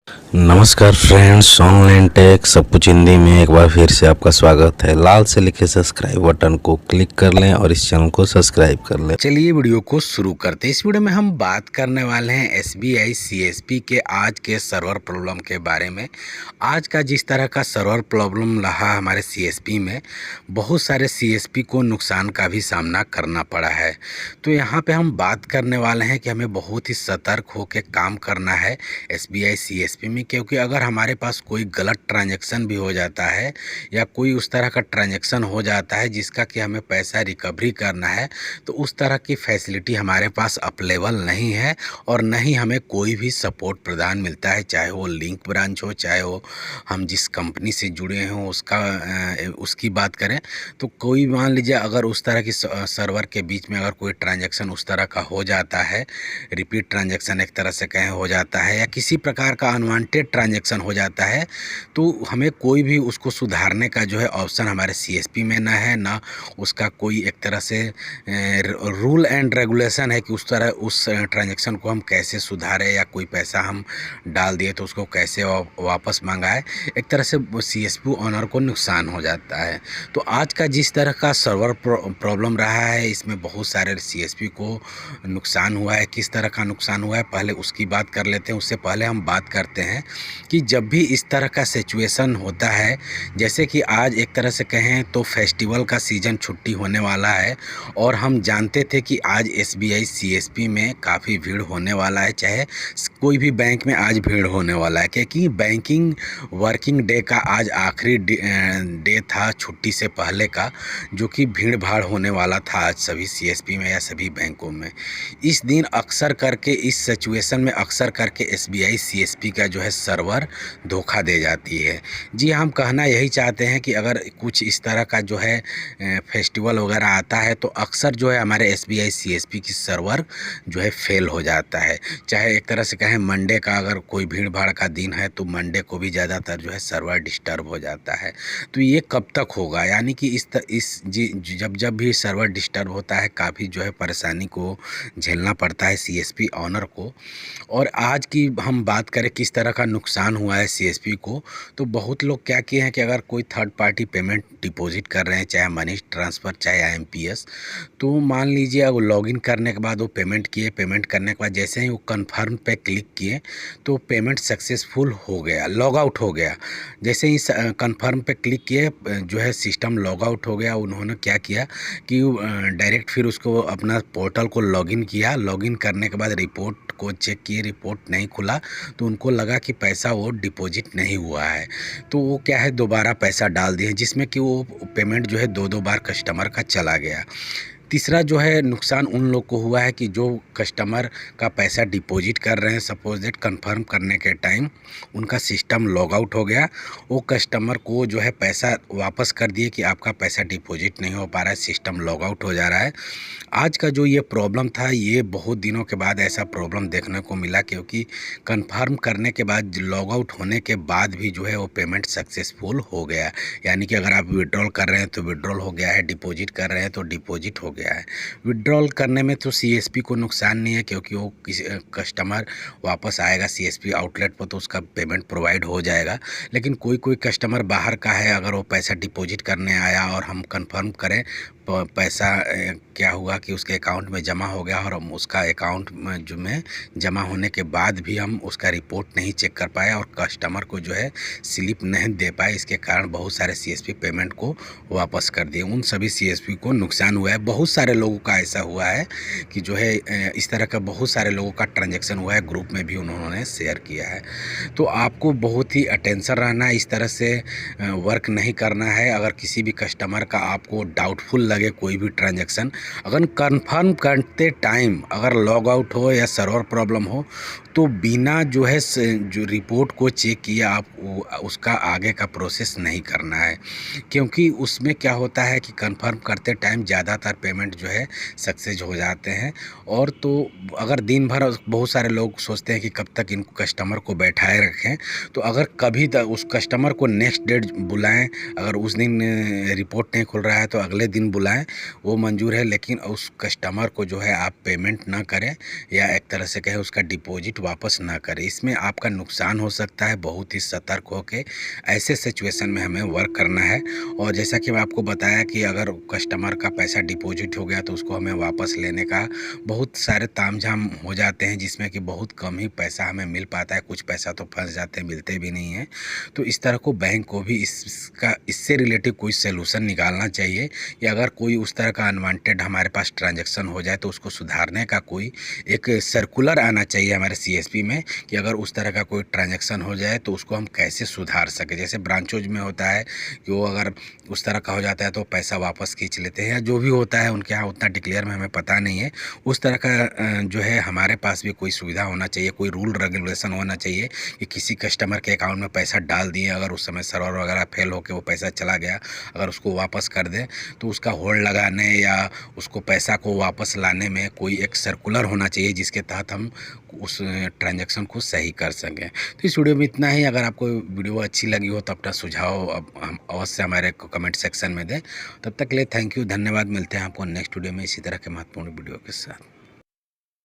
नमस्कार friends, online take सब कुछ हिंदी में एक बार फिर से आपका स्वागत है। लाल से लिखे सब्सक्राइब बटन को क्लिक कर लें और इस चैनल को सब्सक्राइब कर लें। चलिए वीडियो को शुरू करते हैं। इस वीडियो में हम बात करने वाले हैं एसबीआई सीएसपी के आज के सर्वर प्रॉब्लम के बारे में। आज का जिस तरह का सर्वर प्रॉब्लम रहा हमारे सीएसपी में, बहुत सारे सीएसपी को नुकसान का भी सामना करना पड़ा है। तो यहाँ पे हम बात करने वाले हैं कि हमें बहुत ही सतर्क होकर काम करना है एसबीआई सीएसपी में, क्योंकि अगर हमारे पास कोई गलत ट्रांजैक्शन भी हो जाता है या कोई उस तरह का ट्रांजैक्शन हो जाता है जिसका कि हमें पैसा रिकवरी करना है, तो उस तरह की फैसिलिटी हमारे पास अवेलेबल नहीं है और न ही हमें कोई भी सपोर्ट प्रदान मिलता है, चाहे वो लिंक ब्रांच हो, चाहे वो हम जिस कंपनी से जुड़े हों उसकी बात करें। तो कोई मान लीजिए अगर उस तरह की सर्वर के बीच में अगर कोई ट्रांजैक्शन उस तरह का हो जाता है, रिपीट ट्रांजैक्शन एक तरह से कहें हो जाता है, या किसी प्रकार का अनवांटेड ट्रांजैक्शन हो जाता है, तो हमें कोई भी उसको सुधारने का जो है ऑप्शन हमारे सीएसपी में ना है, ना उसका कोई एक तरह से रूल एंड रेगुलेशन है कि उस तरह उस ट्रांजैक्शन को हम कैसे सुधारें, या कोई पैसा हम डाल दिए तो उसको कैसे वापस मंगाए। एक तरह से सीएसपी ओनर को नुकसान हो जाता है। तो आज का जिस तरह का सर्वर प्रॉब्लम रहा है, इसमें बहुत सारे सीएसपी को नुकसान हुआ है। किस तरह का नुकसान हुआ है पहले उसकी बात कर लेते हैं। उससे पहले हम बात करते हैं कि जब भी इस तरह का सिचुएशन होता है, जैसे कि आज एक तरह से कहें तो फेस्टिवल का सीज़न छुट्टी होने वाला है और हम जानते थे कि आज एसबीआई सीएसपी में काफ़ी भीड़ होने वाला है, चाहे कोई भी बैंक में आज भीड़ होने वाला है, क्योंकि बैंकिंग वर्किंग डे का आज आखिरी डे था छुट्टी से पहले का, जो कि भीड़ भाड़ होने वाला था आज सभी सीएसपी में या सभी बैंकों में। इस दिन अक्सर करके इस सिचुएशन में अक्सर करके एसबीआई सीएसपी का जो है सर्वर धोखा दे जाती है। जी, हम कहना यही चाहते हैं कि अगर कुछ इस तरह का जो है फेस्टिवल वगैरह आता है तो अक्सर जो है हमारे एसबीआई सीएसपी की सर्वर जो है फेल हो जाता है। चाहे एक तरह से कहें मंडे का अगर कोई भीड़ भाड़ का दिन है तो मंडे को भी ज़्यादातर जो है सर्वर डिस्टर्ब हो जाता है। तो ये कब तक होगा, यानी कि जब भी सर्वर डिस्टर्ब होता है काफ़ी जो है परेशानी को झेलना पड़ता है सीएसपी ऑनर को। और आज की हम बात करें किस तरह का नुकसान हुआ है सीएसपी को, तो बहुत लोग क्या किए हैं कि अगर कोई थर्ड पार्टी पेमेंट डिपॉजिट कर रहे हैं, चाहे मनी ट्रांसफ़र चाहे आईएमपीएस, तो मान लीजिए अब लॉगिन करने के बाद वो पेमेंट किए, पेमेंट करने के बाद जैसे ही वो कन्फर्म पे क्लिक किए तो पेमेंट सक्सेसफुल हो गया, लॉग आउट हो गया। जैसे ही कन्फर्म पे क्लिक किए जो है सिस्टम लॉग आउट हो गया। उन्होंने क्या किया कि डायरेक्ट फिर उसको अपना पोर्टल को लॉगिन किया, लॉगिन करने के बाद रिपोर्ट को चेक किए, रिपोर्ट नहीं खुला, तो उनको लगा कि पैसा वो डिपॉजिट नहीं हुआ है। तो वो क्या है दोबारा पैसा डाल दिए, जिसमें कि वो पेमेंट जो है दो दो बार कस्टमर का चला गया। तीसरा जो है नुकसान उन लोग को हुआ है कि जो कस्टमर का पैसा डिपॉजिट कर रहे हैं, सपोज दैट कन्फर्म करने के टाइम उनका सिस्टम लॉग आउट हो गया, वो कस्टमर को जो है पैसा वापस कर दिए कि आपका पैसा डिपॉजिट नहीं हो पा रहा है, सिस्टम लॉग आउट हो जा रहा है। आज का जो ये प्रॉब्लम था, ये बहुत दिनों के बाद ऐसा प्रॉब्लम देखने को मिला, क्योंकि कन्फर्म करने के बाद लॉग आउट होने के बाद भी जो है वो पेमेंट सक्सेसफुल हो गया। यानी कि अगर आप विड्रॉल कर रहे हैं तो विड्रॉल हो गया है, डिपॉजिट कर रहे हैं तो डिपॉजिट हो गया है। विड्रॉल करने में तो सीएसपी को नुकसान नहीं है, क्योंकि वो किसी कस्टमर वापस आएगा सीएसपी आउटलेट पर तो उसका पेमेंट प्रोवाइड हो जाएगा। लेकिन कोई कोई कस्टमर बाहर का है, अगर वो पैसा डिपॉजिट करने आया और हम कंफर्म करें पैसा क्या हुआ कि उसके अकाउंट में जमा हो गया, और हम उसका अकाउंट में जमा होने के बाद भी हम उसका रिपोर्ट नहीं चेक कर पाए और कस्टमर को जो है स्लिप नहीं दे पाए, इसके कारण बहुत सारे सीएसपी पेमेंट को वापस कर दिए। उन सभी सीएसपी को नुकसान हुआ है। बहुत सारे लोगों का ऐसा हुआ है कि जो है इस तरह का बहुत सारे लोगों का ट्रांजैक्शन हुआ है, ग्रुप में भी उन्होंने शेयर किया है। तो आपको बहुत ही अटेंशन रहना है, इस तरह से वर्क नहीं करना है। अगर किसी भी कस्टमर का आपको डाउटफुल लगे कोई भी ट्रांजैक्शन, अगर कंफर्म करते टाइम अगर लॉग आउट हो या सर्वर प्रॉब्लम हो, तो बिना जो है जो रिपोर्ट को चेक किए आप उसका आगे का प्रोसेस नहीं करना है, क्योंकि उसमें क्या होता है कि कंफर्म करते टाइम ज़्यादातर पेमेंट जो है सक्सेस हो जाते हैं। और तो अगर दिन भर बहुत सारे लोग सोचते हैं कि कब तक इनको कस्टमर को बैठाए रखें, तो अगर कभी उस कस्टमर को नेक्स्ट डेट बुलाएं, अगर उस दिन रिपोर्ट नहीं खुल रहा है तो अगले दिन बुलाएं, वो मंजूर है। लेकिन उस कस्टमर को जो है आप पेमेंट ना करें, या एक तरह से कहें उसका डिपॉजिट वापस ना करें। इसमें आपका नुकसान हो सकता है। बहुत ही सतर्क होकर ऐसे सिचुएशन में हमें वर्क करना है। और जैसा कि मैं आपको बताया कि अगर कस्टमर का पैसा डिपॉजिट हो गया तो उसको हमें वापस लेने का बहुत सारे तामझाम हो जाते हैं, जिसमें कि बहुत कम ही पैसा हमें मिल पाता है। कुछ पैसा तो फंस जाते हैं, मिलते भी नहीं हैं। तो इस तरह को बैंक को भी इससे रिलेटिव कोई सलूशन निकालना चाहिए, या अगर कोई उस तरह का अनवांटेड हमारे पास ट्रांजैक्शन हो जाए तो उसको सुधारने का कोई एक सर्कुलर आना चाहिए हमारे सीएसपी में, कि अगर उस तरह का कोई ट्रांजैक्शन हो जाए तो उसको हम कैसे सुधार सकें। जैसे ब्रांचोज में होता है कि वो अगर उस तरह का हो जाता है तो पैसा वापस खींच लेते हैं, या जो भी होता है उनके यहाँ, उतना डिक्लेयर में हमें पता नहीं है। उस तरह का जो है हमारे पास भी कोई सुविधा होना चाहिए, कोई रूल रेगुलेशन होना चाहिए कि किसी कस्टमर के अकाउंट में पैसा डाल दिए, अगर उस समय सर्वर वगैरह फेल होकर वो पैसा चला गया, अगर उसको वापस कर दें तो उसका होल्ड लगाने या उसको पैसा को वापस लाने में कोई एक सर्कुलर होना चाहिए, जिसके तहत हम उस ट्रांजैक्शन को सही कर सकें। तो इस वीडियो में इतना ही। अगर आपको वीडियो अच्छी लगी हो तो अपना सुझाव हम अवश्य हमारे कमेंट सेक्शन में दें। तब तक के लिए थैंक यू, धन्यवाद। मिलते हैं आपको नेक्स्ट वीडियो में इसी तरह के महत्वपूर्ण वीडियो के साथ।